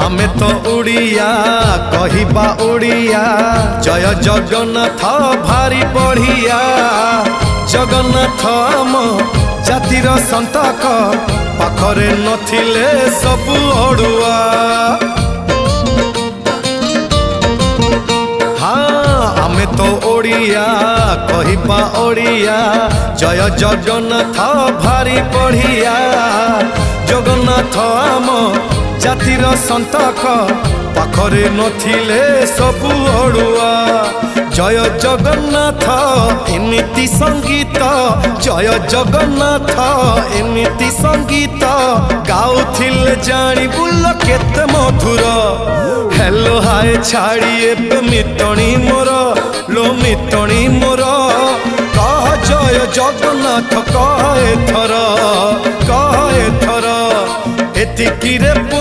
आमे तो उड़िया कहिबा उड़िया जय जगन्नाथ भारी बढ़िया जगन्नाथ आम जातिर संतक पाखरे नथिले सबु अड़ुआ हाँ आमे तो ओडिया कहिबा ओडिया जय जगन्नाथ भारी बढ़िया जगन्नाथ आम जातिर संतक पाखरे नथिले सबु अड़ुआ जय जगन्नाथ एमिति संगीत जय जगन्नाथ एमिति संगीत गाउथिले जानी बुल केते मधुर हेलो हाय छाड़ी एबे मितणी मोर लो मितणी मोर कह जय जगन्नाथ कह एथर एतिकी रे पुण्य।